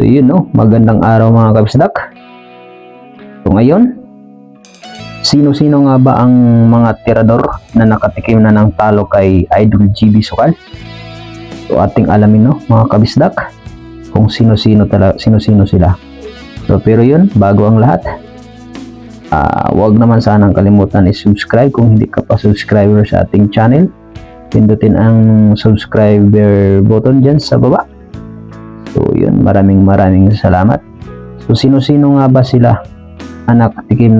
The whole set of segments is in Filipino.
So yun no, magandang araw mga kabisdak. So ngayon, sino-sino nga ba ang mga tirador na nakatikim na ng talo kay Idol GB Sukal? So ating alamin no mga kabisdak kung sino-sino sila. So pero yun, bago ang lahat, huwag naman sanang kalimutan i-subscribe kung hindi ka pa subscriber sa ating channel. Pindutin ang subscriber button dyan sa baba. So yun, maraming salamat. So sino-sino nga ba sila ang nakatikim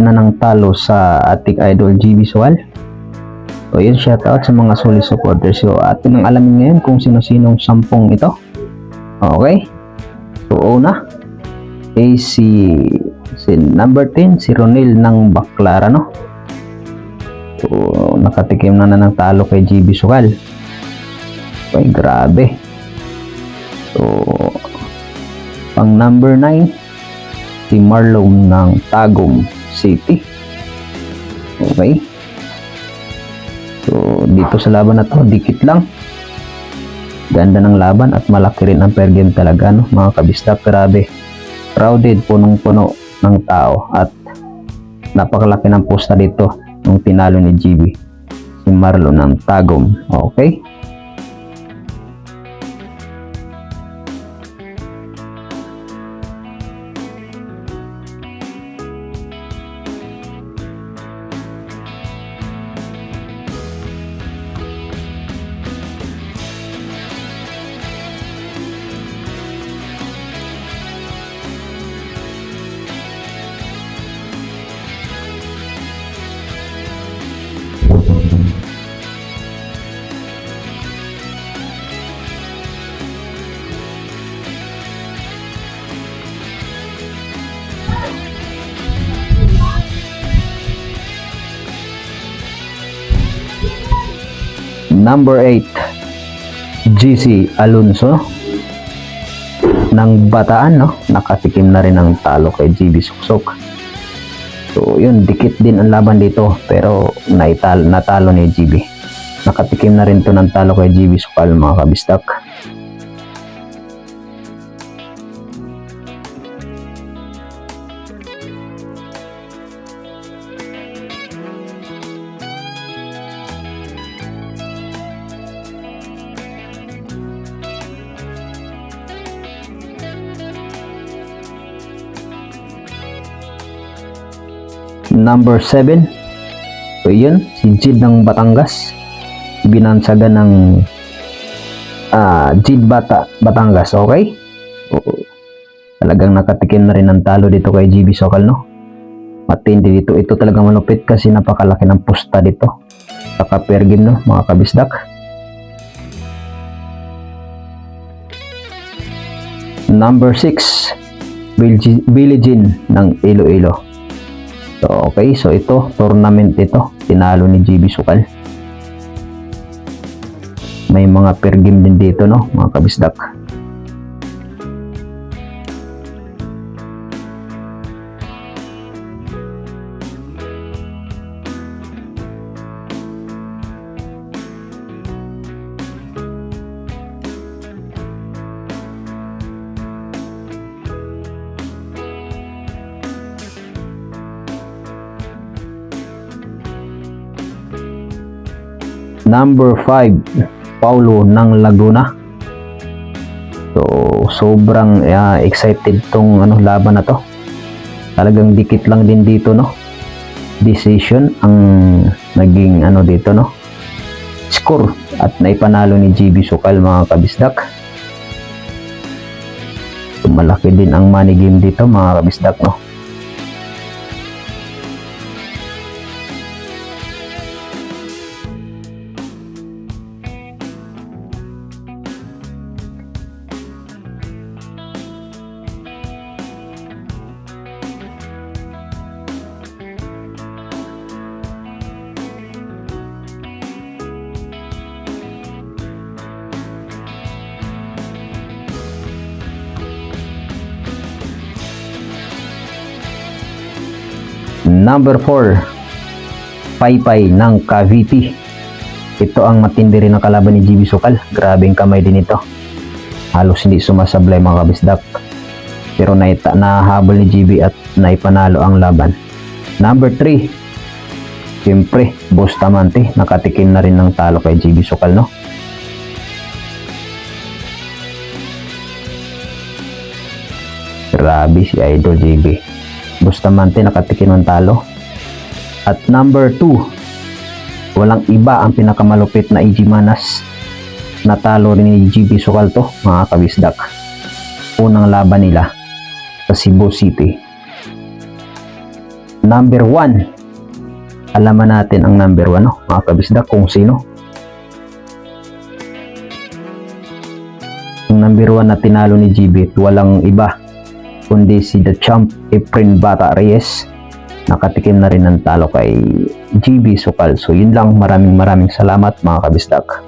na ng talo sa ating Idol GB Sukal? So yun, shoutout sa mga solid supporters. So atin ang alamin ngayon kung sino-sinong 10 ito. Okay, so una si number 10, si Ronel ng Baclara no. So nakatikim na ng talo kay GB Sukal. Ay, grabe. So pang number 9, si Marlon ng Tagum City. Okay, so dito sa laban na to, dikit lang, ganda ng laban at malaki rin ang per game talaga no mga kabisdak. Grabe, crowded, punong-puno ng tao at napakalaki ng posta dito nung tinalo ni GB si Marlon ng Tagum. Okay, number 8, GC Alonso ng Bataan no, nakatikim na rin ng talo kay GB Suksok. So yun, dikit din ang laban dito pero natalo ni GB. Nakatikim na rin to ng talo kay GB Sukal mga kabistak. Number 7, so yun, si Jid ng Batangas, binansagan ng Jid Batangas. Okay, so talagang nakatikim na rin ng talo dito kay GB Sukal no. Matindi dito, ito talagang malupit kasi napakalaki ng pusta dito saka per game no mga kabisdak. Number 6, Billie Jean ng Iloilo. So okay, so ito tournament, ito tinalo ni GB Sukal. May mga per game din dito no mga kabisdak. Number 5, Paulo ng Laguna. So sobrang excited tong laban na to. Talagang dikit lang din dito no. Decision ang naging dito no, score at naipanalo ni GB Sukal mga kabisdak. So, malaki din ang money game dito mga kabisdak no. Number 4, Paypay ng Cavite. Ito ang matindi rin ang kalaban ni GB Sukal. Grabeng kamay din ito. halos hindi sumasablay mga kabisdak. Pero nahabol ni GB at naipanalo ang laban. Number 3, siyempre, Bustamante, nakatikim na rin ng talo kay GB Sukal, no? Grabe si Idol GB. Bustamante nakatikim ng talo. At number 2, walang iba ang pinakamalupit na EG Manas. Natalo rin ni GB Sukal to, mga kabisdak. Unang laban nila sa Cebu City. Number 1, alaman natin ang number 1, no? Mga kabisdak, kung sino. Yung number 1 na tinalo ni GB, walang iba kundi si The Champ Efren Bata Reyes. Nakatikim na rin ng talo kay GB Sukal. So yun lang, maraming salamat mga kabisdak.